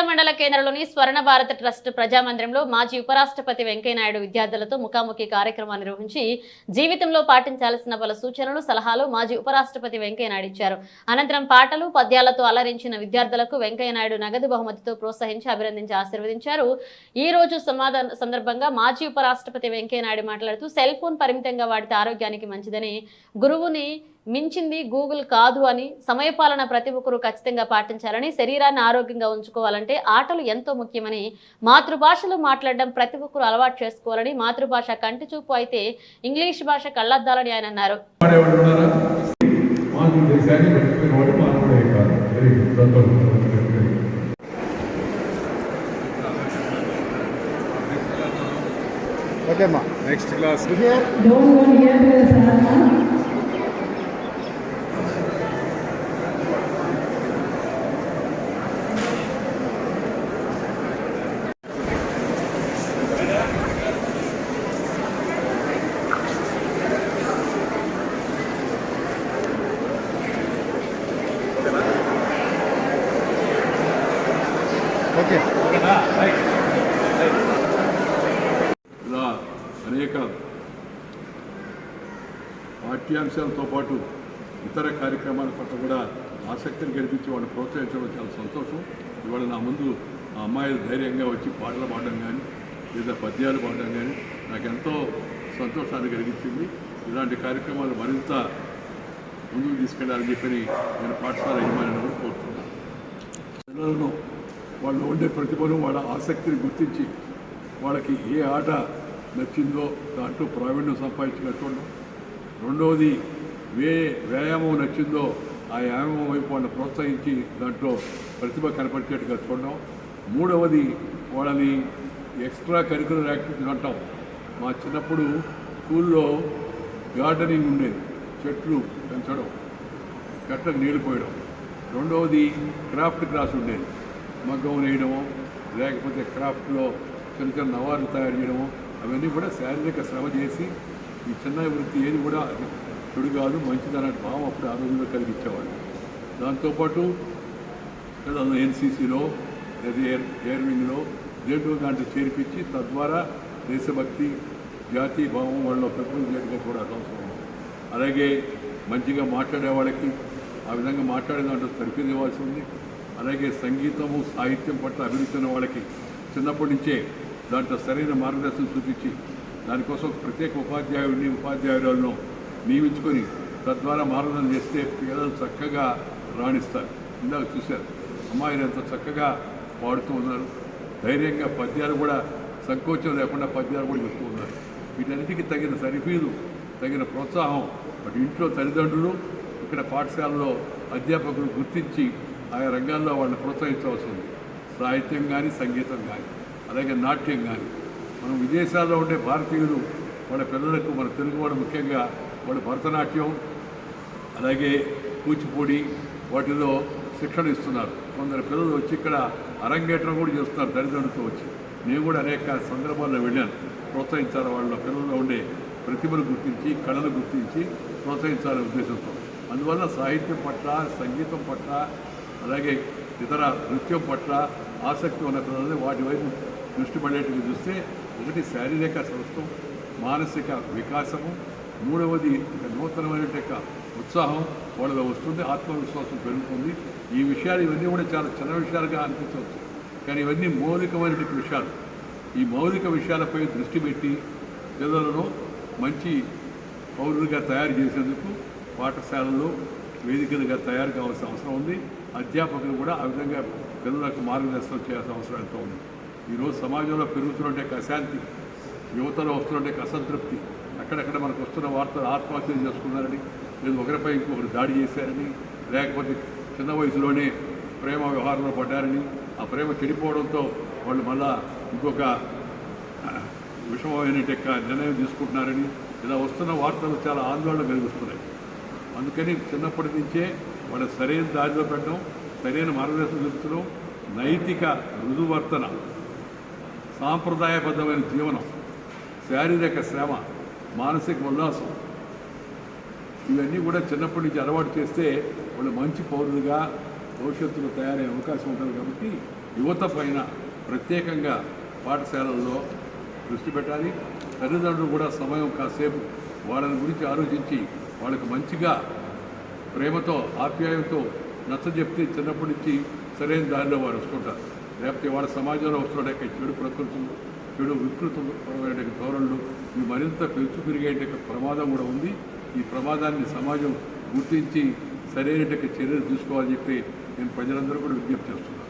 మండల కేంద్రంలోని స్వర్ణ భారత ట్రస్ట్ ప్రజామందిరంలో మాజీ ఉపరాష్ట్రపతి వెంకయ్యనాయుడు విద్యార్థులతో ముఖాముఖి కార్యక్రమాన్ని నిర్వహించి జీవితంలో పాటించాల్సిన పలు సూచనలు సలహాలు మాజీ ఉపరాష్ట్రపతి వెంకయ్యనాయుడు ఇచ్చారు. అనంతరం పాటలు పద్యాలతో అలరించిన విద్యార్థులకు వెంకయ్యనాయుడు నగదు బహుమతితో ప్రోత్సహించి అభినందించి ఆశీర్వదించారు. ఈ రోజు సందర్భంగా మాజీ ఉపరాష్ట్రపతి వెంకయ్యనాయుడు మాట్లాడుతూ సెల్ ఫోన్ పరిమితంగా వాడితే ఆరోగ్యానికి మంచిదని, గురువుని మించింది గూగుల్ కాదు అని, సమయపాలన ప్రతి ఒక్కరూ ఖచ్చితంగా పాటించాలని, శరీరాన్ని ఆరోగ్యంగా ఉంచుకోవాలంటే ఆటలు ఎంతో ముఖ్యమని, మాతృభాషలో మాట్లాడడం ప్రతి ఒక్కరూ అలవాటు చేసుకోవాలని, మాతృభాష కంటి చూపు అయితే ఇంగ్లీష్ భాష కళ్ళద్దాలని ఆయన అన్నారు. నెక్స్ట్ క్లాస్ ఇలా అనేక పాఠ్యాంశాలతో పాటు ఇతర కార్యక్రమాల పట్ల కూడా ఆసక్తిని గడిపించి వాళ్ళని ప్రోత్సహించడం చాలా సంతోషం. ఇవాళ నా ముందు ఆ అమ్మాయిలు ధైర్యంగా వచ్చి పాటలు పాడడం కానీ లేదా పద్యాలు పాడడం కానీ నాకు ఎంతో సంతోషాన్ని కలిగించింది. ఇలాంటి కార్యక్రమాలు మరింత ముందుకు తీసుకెళ్లాలని చెప్పి నేను పాఠశాల యజమానిని కోరుతున్నాను. పిల్లలను వాళ్ళు ఉండే ప్రతిభను వాళ్ళ ఆసక్తిని గుర్తించి వాళ్ళకి ఏ ఆట నచ్చిందో దాంట్లో ప్రావీణ్యం సంపాదించినట్టు చూడడం. రెండవది వ్యాయామం నచ్చిందో ఆ వ్యాయామం వైపు వాళ్ళని ప్రోత్సహించి దాంట్లో ప్రతిభ కనపరిచేట్టుగా చూడడం. మూడవది వాళ్ళని ఎక్స్ట్రా కరికులర్ యాక్టివిటీస్ అంటాం. మా చిన్నప్పుడు స్కూల్లో గార్డెనింగ్ ఉండేది, చెట్లు పెంచడం, గట్లకు నీళ్లు పోయడం. రెండవది క్రాఫ్ట్ క్లాస్ ఉండేది, మగ్గం వేయడము లేకపోతే క్రాఫ్ట్లో చిన్న చిన్న నవార్లు తయారు చేయడము. అవన్నీ కూడా శారీరక శ్రమ చేసి ఈ చిన్న వృత్తి ఏది కూడా చెడు కాదు మంచిదనే భావం అప్పుడు ఆ రోజుల్లో కలిగించేవాళ్ళు. దాంతోపాటు ఎన్సీసీలో లేదా ఎయిర్ వింగ్లో దేంట్లో దాంట్లో చేర్పించి తద్వారా దేశభక్తి జాతీయ భావం వాళ్ళలో పెంపొందించేట్టుగా కూడా అవసరం. అలాగే మంచిగా మాట్లాడే వాళ్ళకి ఆ విధంగా మాట్లాడే దాంట్లో తరఫీదు ఇవ్వాల్సి ఉంది. అలాగే సంగీతము సాహిత్యం పట్ల అభిరుచి ఉన్న వాళ్ళకి చిన్నప్పటి నుంచే దాంట్లో సరైన మార్గదర్శనం చూపించి దానికోసం ప్రత్యేక ఉపాధ్యాయులను నియమించుకొని తద్వారా మార్గదర్శనం చేస్తే పిల్లలు చక్కగా రాణిస్తారు. ఇందాక చూశారు అమ్మాయిలు ఎంత చక్కగా పాడుతూ ఉన్నారు, ధైర్యంగా పద్యాలు కూడా సంకోచం లేకుండా పద్యాలు కూడా చెప్తూ ఉన్నారు. వీటన్నిటికీ తగిన సరిఫీదు తగిన ప్రోత్సాహం అటు ఇంట్లో తల్లిదండ్రులు ఇక్కడ పాఠశాలలో అధ్యాపకులు గుర్తించి ఆయా రంగాల్లో వాళ్ళని ప్రోత్సహించవలసి ఉంది. సాహిత్యం కానీ సంగీతం కానీ అలాగే నాట్యం కానీ. మనం విదేశాల్లో ఉండే భారతీయులు వాళ్ళ పిల్లలకు మన తెలుగు వాళ్ళు ముఖ్యంగా వాళ్ళు భరతనాట్యం అలాగే కూచిపూడి వాటిలో శిక్షణ ఇస్తున్నారు. కొందరు పిల్లలు వచ్చి ఇక్కడ అరంగేట్రం కూడా చేస్తున్నారు తల్లిదండ్రులతో వచ్చి. నేను కూడా అనేక సందర్భాల్లో వెళ్ళాను. ప్రోత్సహించాలి వాళ్ళ పిల్లల్లో ఉండే ప్రతిభను గుర్తించి కళను గుర్తించి ప్రోత్సహించాలనే ఉద్దేశంతో. అందువల్ల సాహిత్యం పట్ల సంగీతం పట్ల అలాగే ఇతర నృత్యం పట్ల ఆసక్తి ఉన్న పిల్లలని వాటి వైపు దృష్టి పడేట్టుగా చూస్తే ఒకటి శారీరక స్వస్థం, మానసిక వికాసము, మూడవది నూతనమైన ఉత్సాహం వాళ్ళలో వస్తుంది, ఆత్మవిశ్వాసం పెరుగుతుంది. ఈ విషయాలు ఇవన్నీ కూడా చాలా చిన్న విషయాలుగా అనిపించవచ్చు, కానీ ఇవన్నీ మౌలికమైనటువంటి విషయాలు. ఈ మౌలిక విషయాలపై దృష్టి పెట్టి పిల్లలను మంచి పౌరులుగా తయారు చేసేందుకు పాఠశాలల్లో వేదికలుగా తయారు కావాల్సిన అవసరం ఉంది. అధ్యాపకులు కూడా ఆ విధంగా పిల్లలకు మార్గదర్శనం చేయాల్సిన అవసరం ఎంతో ఉంది. ఈరోజు సమాజంలో పెరుగుతున్నట్టే అశాంతి, యువతలో వస్తున్నట్టే అసంతృప్తి, అక్కడక్కడ మనకు వస్తున్న వార్తలు ఆత్మహత్యలు చేసుకున్నారని, లేదు ఒకరిపై ఇంకొకరు దాడి చేశారని, లేకపోతే చిన్న వయసులోనే ప్రేమ వ్యవహారంలో పడ్డారని, ఆ ప్రేమ చెడిపోవడంతో వాళ్ళు మళ్ళా ఇంకొక విషమమైన నిర్ణయం తీసుకుంటున్నారని ఇలా వస్తున్న వార్తలు చాలా ఆందోళన కలిగిస్తున్నాయి. అందుకని చిన్నప్పటి నుంచే వాళ్ళ సరైన దారిలో పెట్టడం, సరైన మార్గదర్శనం చూపించడం, నైతిక రుజువర్తన, సాంప్రదాయబద్ధమైన జీవనం, శారీరక శ్రమ, మానసిక ఉల్లాసం ఇవన్నీ కూడా చిన్నప్పటి నుంచి అలవాటు చేస్తే వాళ్ళు మంచి పౌరులుగా భవిష్యత్తులో తయారయ్యే అవకాశం ఉంటుంది. కాబట్టి యువత పైన ప్రత్యేకంగా పాఠశాలల్లో దృష్టి పెట్టాలి. తల్లిదండ్రులు కూడా సమయం కాసేపు వాళ్ళని గురించి ఆలోచించి వాళ్ళకి మంచిగా ప్రేమతో ఆప్యాయంతో నచ్చజెప్తే చిన్నప్పటి నుంచి సరైన దారిలో వారు వస్తుంటారు. లేకపోతే వాళ్ళ సమాజంలో వస్తుండే చెడు ప్రకృతులు, చెడు వికృతమైన ధోరణులు ఇవి మరింత పెంచు పెరిగే ప్రమాదం కూడా ఉంది. ఈ ప్రమాదాన్ని సమాజం గుర్తించి సరైన చర్యలు తీసుకోవాలని చెప్పి నేను ప్రజలందరూ కూడా విజ్ఞప్తి చేస్తున్నాను.